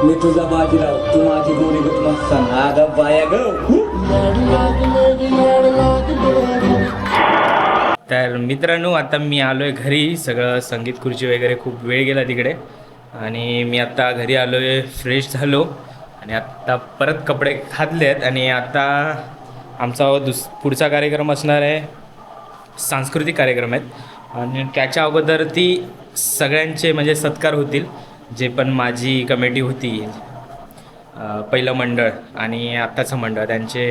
मी तुझा बाजीराव तू माझी गोरी मस्तान आगा बाया ग. तर मित्रांनो आता मी आलोय घरी. सगळं संगीत खुर्ची वगैरे खूप वेळ गेला तिकडे आणि मी आता घरी आलोय, फ्रेश झालो आणि आता परत कपडे घातलेत आणि आता आमचा पुढचा कार्यक्रम असणार आहे, सांस्कृतिक कार्यक्रम आहेत आणि त्याच्या अगोदर ती सगळ्यांचे म्हणजे सत्कार होतील. जे पण माझी कमिटी होती, पहिलं मंडळ आणि आत्ताचं मंडळ, त्यांचे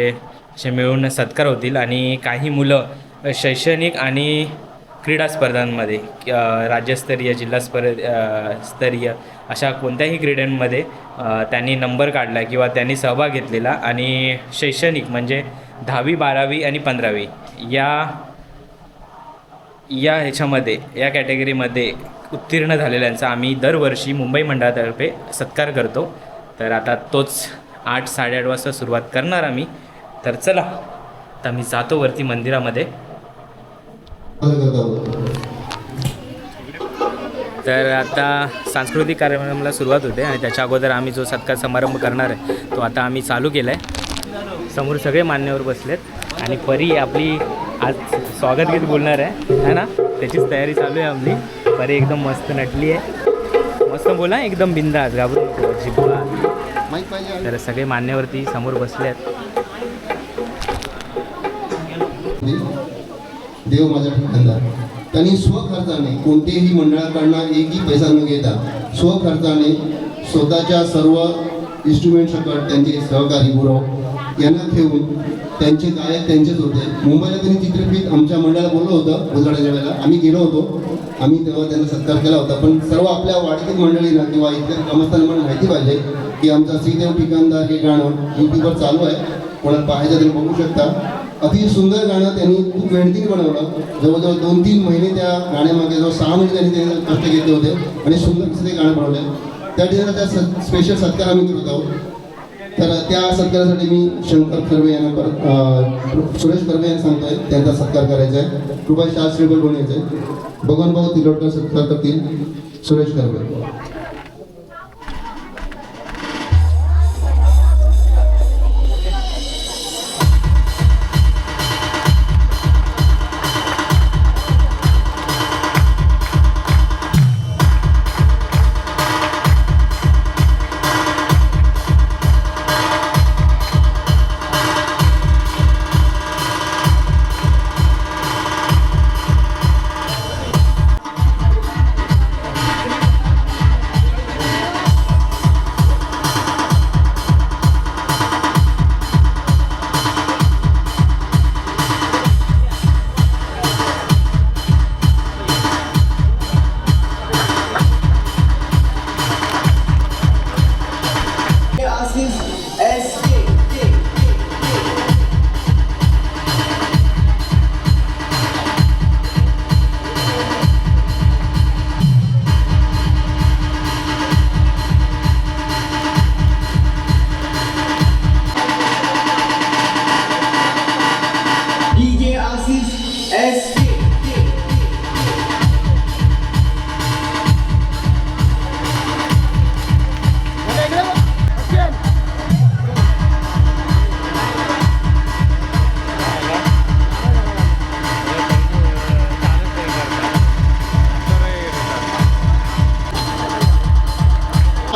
असे मिळून सत्कार होतील आणि काही मुलं शैक्षणिक आणि क्रीडा स्पर्धांमध्ये राज्यस्तरीय स्तरीय अशा कोणत्याही क्रीडांमध्ये त्यांनी नंबर काढला किंवा त्यांनी सहभाग घेतलेला आणि शैक्षणिक म्हणजे 10वी 12वी आणि 15वी या ह्याच्यामध्ये या कॅटेगरीमध्ये उत्तीर्ण झालेल्यांचा आम्ही दरवर्षी मुंबई मंडळातर्फे सत्कार करतो. तर आता तोच 8-8:30 वाजता सुरुवात करणार आम्ही. तर चला आता मी जातो वरती मंदिरामध्ये. तर आता सांस्कृतिक कार्यक्रमाला सुरुवात होते आणि त्याच्या अगोदर आम्ही जो सत्कार समारंभ करणार आहे तो आता आम्ही चालू केला आहे. समोर सगळे मान्यवर बसलेत आणि परी आपली आज स्वागत गीत बोलणार आहे ना, त्याचीच तयारी चालू आहे आपली. परी एकदम मस्त नटली आहे, मस्त बोला, एकदम बिंदास, घाबरू नको अजिबात. तर सगळे मान्यवरती समोर बसले आहेत. देव माझ्या ठिकाणदार त्यांनी स्वखर्चाने कोणतेही मंडळाकडनं एकही पैसा न घेता स्वखर्चाने स्वतःच्या सर्व इन्स्ट्रुमेंट सकट त्यांचे सहकारी गुरव यांना ठेवून त्यांचे गायक त्यांचेच होते. मुंबईला त्यांनी चित्रफित आमच्या मंडळाला बोललं होतं उजळाच्या वेळेला, आम्ही गेलो होतो. आम्ही तेव्हा त्यांना सत्कार केला होता. पण सर्व आपल्या वाडीतील मंडळींना किंवा इतर ग्रामस्थांना मला माहिती पाहिजे की आमचा श्रीदेव ठिकाणदार हे गाणं यूट्यूबवर चालू आहे, कोणाला पाहायचं तरी बघू शकता. अतिशय सुंदर गाणं त्यांनी खूप मेहनतीने बनवलं. जवळजवळ 2-3 महिने त्या गाण्यामागे जवळ 6 महिने त्यांनी कष्ट घेतले होते आणि सुंदर कसं ते गाणं बनवलं. त्या ठिकाणी त्या स्पेशल सत्कार आम्ही करत आहोत. तर त्या सत्कारासाठी मी शंकर कर्वे यांना सुरेश कर्वे यांना सांगतोय त्यांचा सत्कार करायचा आहे. कृपया शास्त्रीय बोलायचं आहे. भगवान भाऊ तिलोटकर सत्कार करतील. सुरेश कर्वे.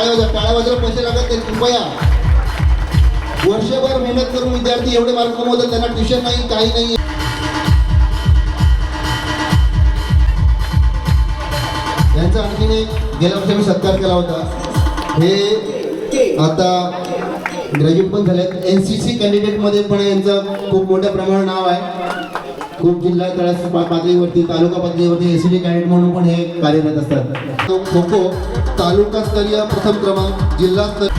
टाळ्या वाजवायला पैसे लागत नाही, कृपया. वर्षभर मेहनत करून विद्यार्थी एवढे मार्क कमवतात, त्यांना ट्युशन नाही, काही नाही. यांचा आणखीन एक गेल्या वर्षी मी सत्कार केला होता. हे आता ग्रॅज्युएट पण झालेत. NCC कॅन्डिडेटमध्ये पण यांचं खूप मोठ्या प्रमाणात नाव आहे. खूप जिल्हा पातळीवरती, तालुका पातळीवरती NCC कॅडेट म्हणून पण हे कार्यरत असतात. तो खो खो तालुकास्तरीय प्रथम क्रमांक, जिल्हास्तरीय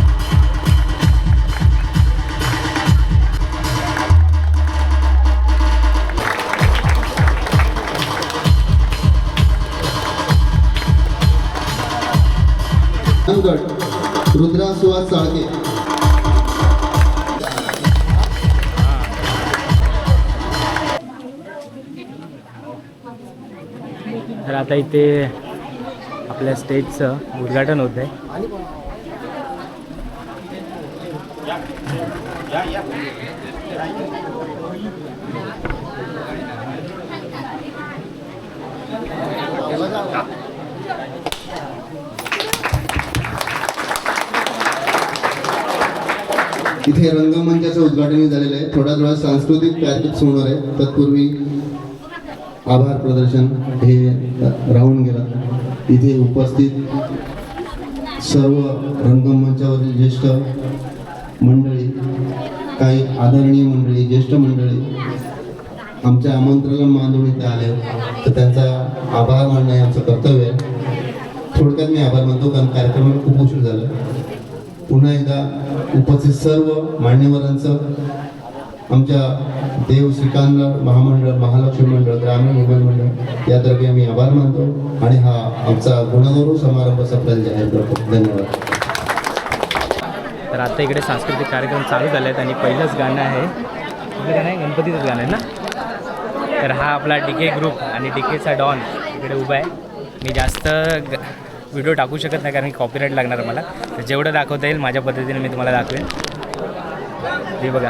रुद्रा सुहास साळके. तर आता इथे आपल्या स्टेजचं उद्घाटन होत आहे. इथे रंगमंचाचं उद्घाटन झालेलं आहे. थोडा सांस्कृतिक कार्यक्रम होणार आहे. तत्पूर्वी आभार प्रदर्शन हे राहून गेलं. इथे उपस्थित सर्व रंगमंचावरील ज्येष्ठ मंडळी, काही आदरणीय मंडळी, ज्येष्ठ मंडळी आमच्या आमंत्रणाला मानून इथे आले, तर त्यांचा आभार मानणं हे आमचं कर्तव्य आहे. थोडक्यात मी आभार मानतो, कारण कार्यक्रमाला खूप उशीर झाला. पुन्हा एकदा उपस्थित सर्व मान्यवरांचं, आमच्या देव श्रीकांत महामंडळ, महालक्ष्मी मंडळ, ग्रामीण मोबाईल मंडळ यातर्फे आम्ही आभार मानतो आणि हा आमचा गुणगौरव समारंभ सफल जाहीर करतो. धन्यवाद. तर आता इकडे सांस्कृतिक कार्यक्रम चालू झाले आहेत आणि पहिलंच गाणं आहे, कुठलं गाणं आहे, गणपतीचंच गाणं आहे ना. तर हा आपला DK ग्रुप आणि DKचा डॉन इकडे उभा आहे. मी जास्त व्हिडिओ टाकू शकत नाही कारण कॉपीराईट लागणार मला, तर जेवढं दाखवता येईल माझ्या पद्धतीने मी तुम्हाला दाखवेन. हे बघा.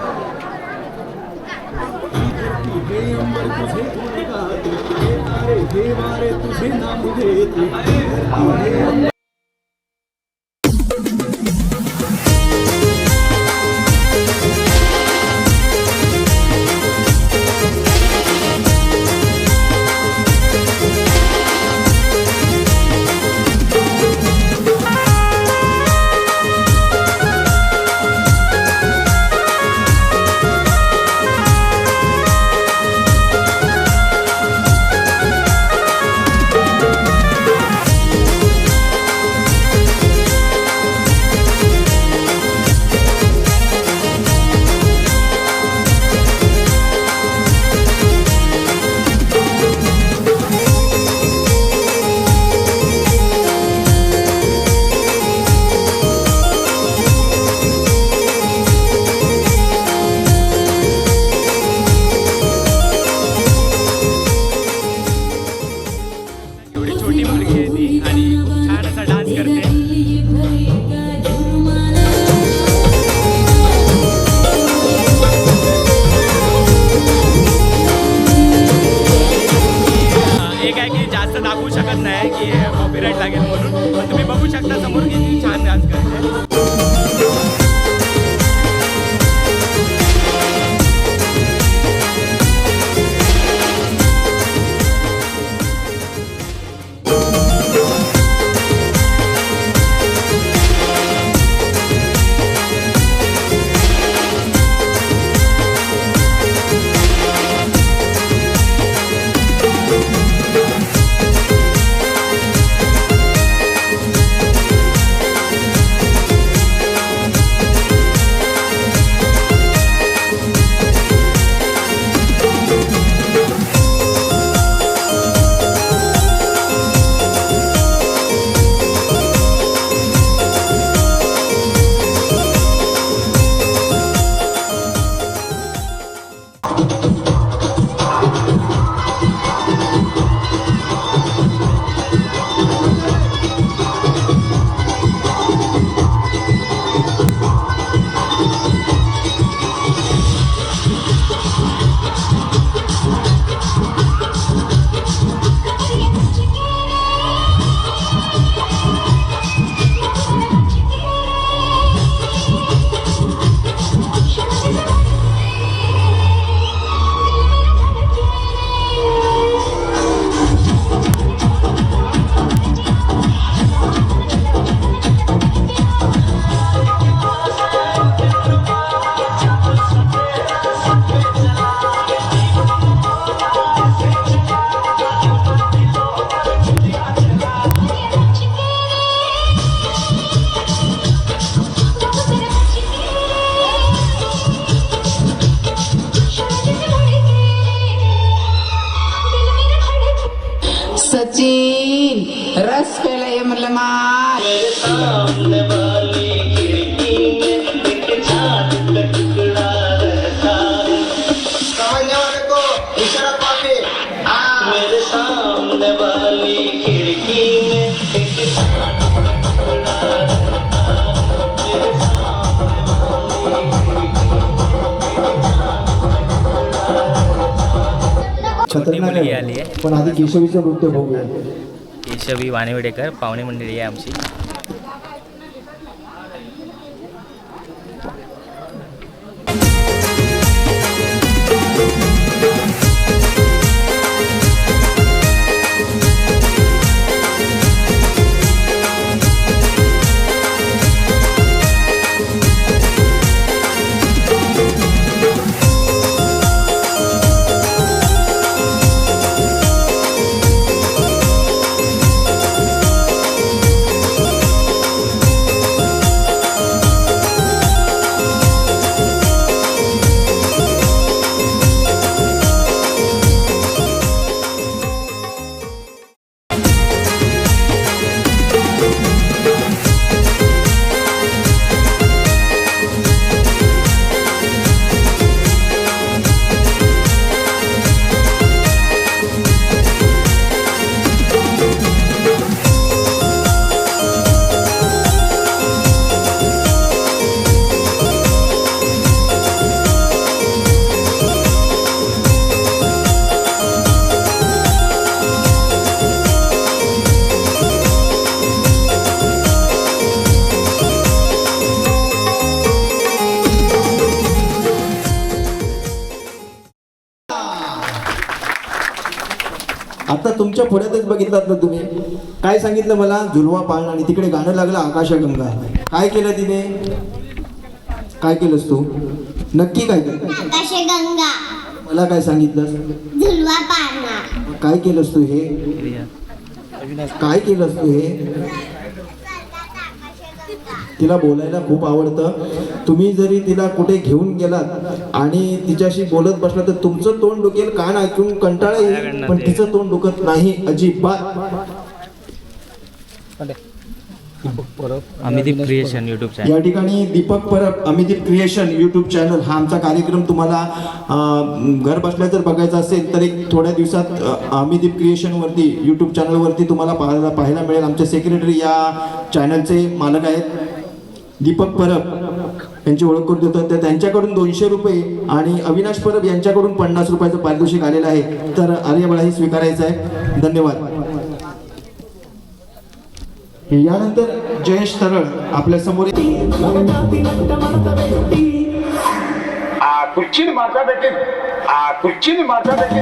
सचिन रस पेला म्हणलं मार सामने वाली खिड़की में एक चांद का टुकड़ा रहता है। समझने वाले को इशारा काफी। हाँ मेरे सामने वाली खिड़की में एक चांद का टुकड़ा रहता है। मेरे सामने वाली मोठी मुलगी आली आहे पण आधी केशवीचं नृत्य बघूया. केशवी वाणिवडेकर पाहुणे मंडळी आहे आमची. आता तुमच्या पुढ्यातच बघितलात ना तुम्ही, काय सांगितलं मला, झुलवा पाळणा, आणि तिकडे गाणं लागलं आकाशगंगा. काय केलं तिने, काय केलंस तू, नक्की काय केलं? आकाशगंगा मला काय सांगितलंस, झुलवा पाळणा काय केलंस तू हे, काय केलंस तू हे. तिला बोलायला खूप आवडतं. तुम्ही जरी तिला कुठे घेऊन गेलात आणि तिच्याशी बोलत बसला तर तुमचं तोंड दुखेल, कान ऐकून कंटाळा येईल, पण तिचं तोंड दुखत नाही अजिबात. Amideep creation YouTube channel. या ठिकाणी Deepak Parab Amideep creation YouTube channel हा आमचा कार्यक्रम तुम्हाला घर बसल्या जर बघायचा असेल तर एक थोड्या दिवसात अमिदीप क्रिएशनवरती यूट्यूब चॅनलवरती तुम्हाला पाहायला मिळेल. आमचे सेक्रेटरी या चॅनलचे मालक आहेत दीपक परब, यांची ओळख करून देतो. तर त्यांच्याकडून 200 रुपये आणि अविनाश परब यांच्याकडून 50 रुपयाचं पारितोषिक आलेलं आहे. तर आर्यबळा हे स्वीकारायचं आहे. धन्यवाद. यानंतर जयेश तरळ आपल्या समोर. खुर्ची माझा बेटे खुर्ची माझा बेटे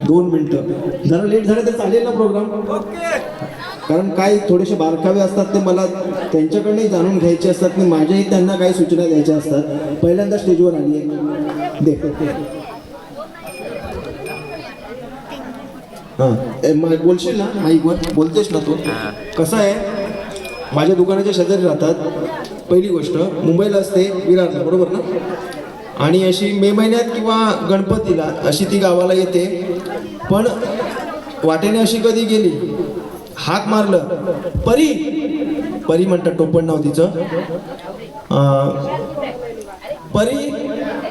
2 मिनिटं जरा लेट झालं तर चालेल ना प्रोग्राम. कारण काय थोडेसे बारकावे असतात ते मला त्यांच्याकडनंही जाणून घ्यायचे असतात आणि माझ्याही त्यांना काही सूचना द्यायच्या असतात. पहिल्यांदा स्टेजवर आली आहे दे हां बोलशील ना माईकवर बोलतेस ना तू. कसं आहे माझ्या दुकानाच्या शेजारी राहतात. पहिली गोष्ट मुंबईला असते विरारला बरोबर ना. आणि अशी मे महिन्यात किंवा गणपतीला अशी ती गावाला येते. पण वाटेने अशी कधी गेली हाक मारलं परी परी म्हणतात टोपण नाव तिचं. परी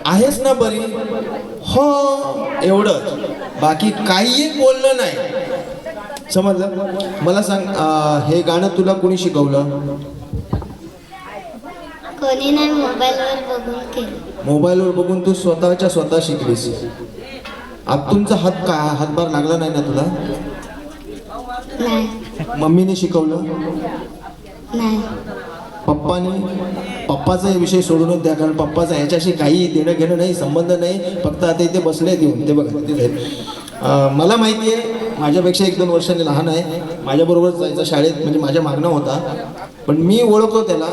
आहेस ना परी हो एवढंच बाकी काही बोललं नाही. समजलं. मला सांग हे गाणं तुला कोणी शिकवलं. कोणी नाही मोबाईलवर बघून केलं. मोबाईलवर बघून तू स्वतः शिकलीस. आतूनचा हातभार लागला नाही ना तुला. नाही मम्मीने शिकवलं नाही पप्पाचा विषय सोडूनच द्या. कारण पप्पाचा ह्याच्याशी काही देणं घेणं नाही संबंध नाही. फक्त आता इथे बसले देऊन ते बघा तिथे मला माहिती आहे माझ्यापेक्षा 1-2 वर्षांनी लहान आहे. माझ्याबरोबर जायचा शाळेत म्हणजे माझ्या मागणं होता. पण मी ओळखतो त्याला.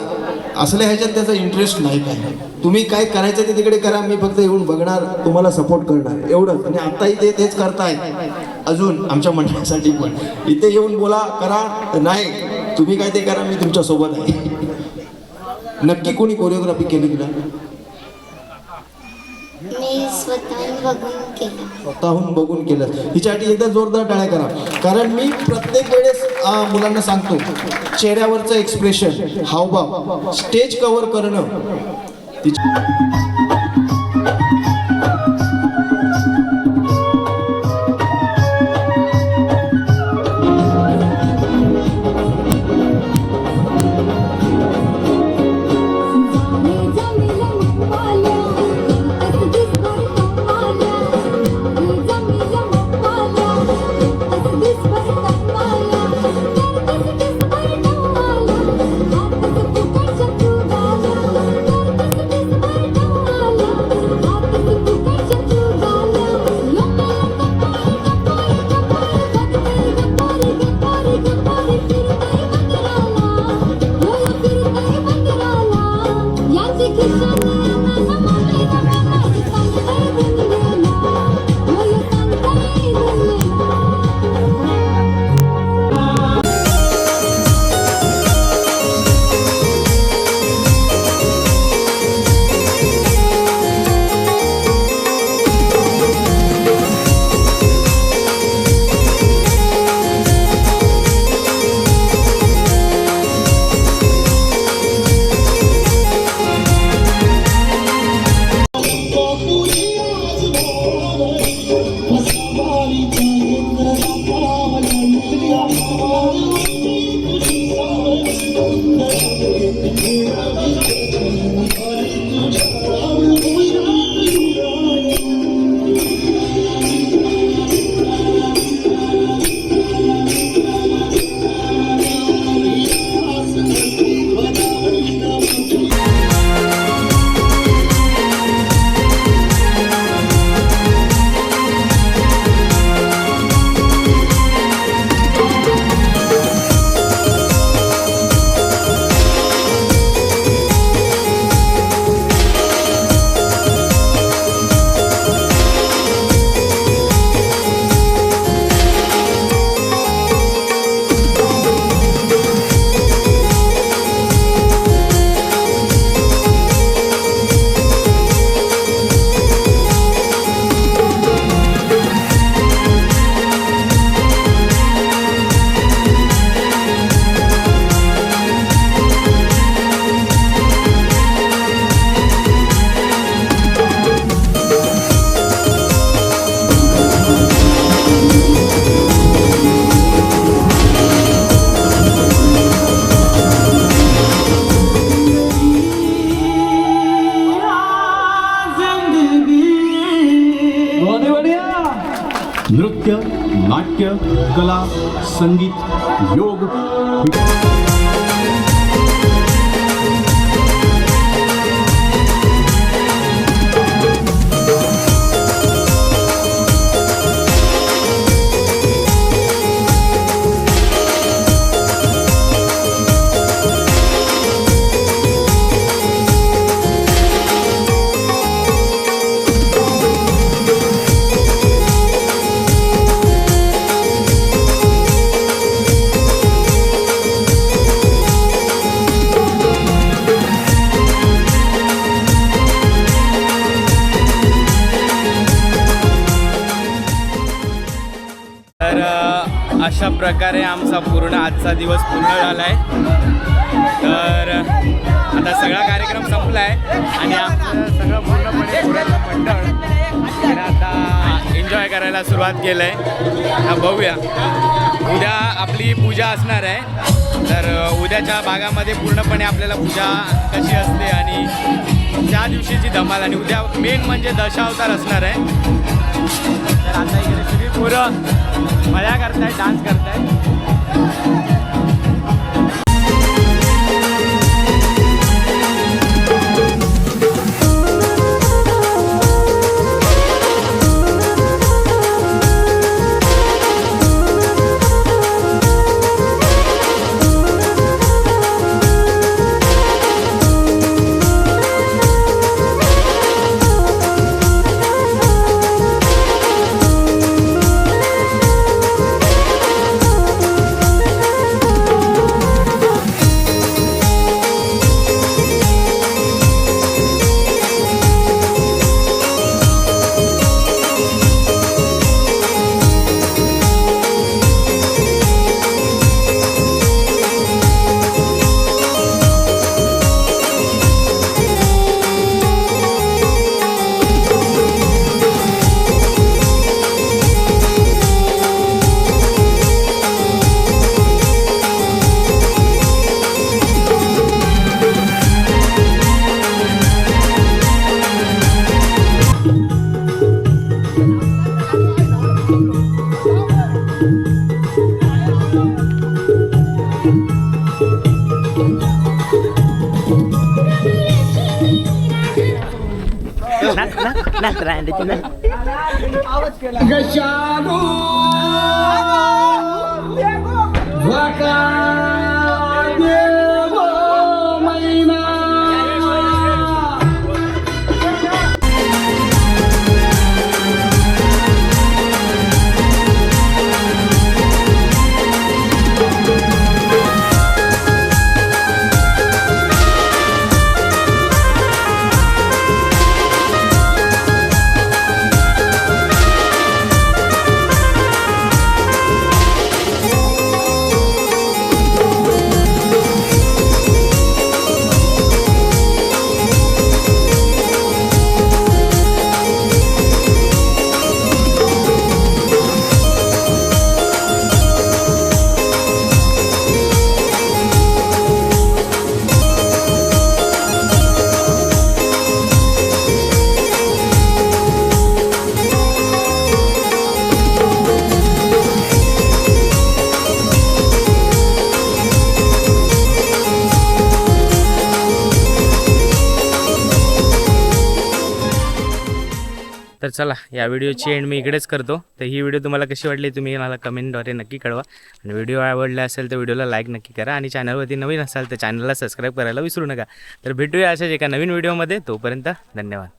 असल्या ह्याच्यात त्याचा इंटरेस्ट नाही काय. तुम्ही काय करायचं ते तिकडे करा. मी फक्त येऊन बघणार तुम्हाला सपोर्ट करणार एवढंच. आणि आत्ताही ते तेच करतायत अजून आमच्या मंडळासाठी पण. इथे येऊन बोला करा नाही तुम्ही काय ते करा मी तुमच्यासोबत आहे. नक्की कोणी कोरिओग्राफी केली तुला. मी स्वतःहून बघून केलं. स्वतःहून बघून केलं. हिच्यासाठी एकदा जोरदार टाळ्या करा. कारण मी प्रत्येक वेळेस मुलांना सांगतो चेहऱ्यावरचं एक्सप्रेशन हावभाव स्टेज कव्हर करणं नृत्य, नाट्य, कला, संगीत, योग तर अशा प्रकारे आमचा पूर्ण आजचा दिवस पूर्ण झाला आहे. तर आता सगळा कार्यक्रम संपला आहे आणि आमचं सगळं पूर्णपणे पुराचं मंडळ तर आता एन्जॉय करायला सुरुवात केलं आहे. आता बघूया उद्या आपली पूजा असणार आहे. तर उद्याच्या भागामध्ये पूर्णपणे आपल्याला पूजा कशी असते आणि त्या दिवशीची धमाल आणि उद्या मेन म्हणजे दशावतार असणार आहे. तर आता इकडे सगळी पोरं मजा करताय, डान्स करताय. तर चला या व्हिडिओची एंड मी इकडेच करतो. तर ही व्हिडिओ तुम्हाला कशी वाटली तुम्ही मला कमेंटद्वारे नक्की कळवा. आणि व्हिडिओ आवडला असेल तर व्हिडिओला लाईक नक्की करा आणि चॅनलवरती नवीन असाल तर चॅनलला सबस्क्राईब करायला विसरू नका. तर भेटूया अशाच एका नवीन व्हिडिओमध्ये. तोपर्यंत धन्यवाद.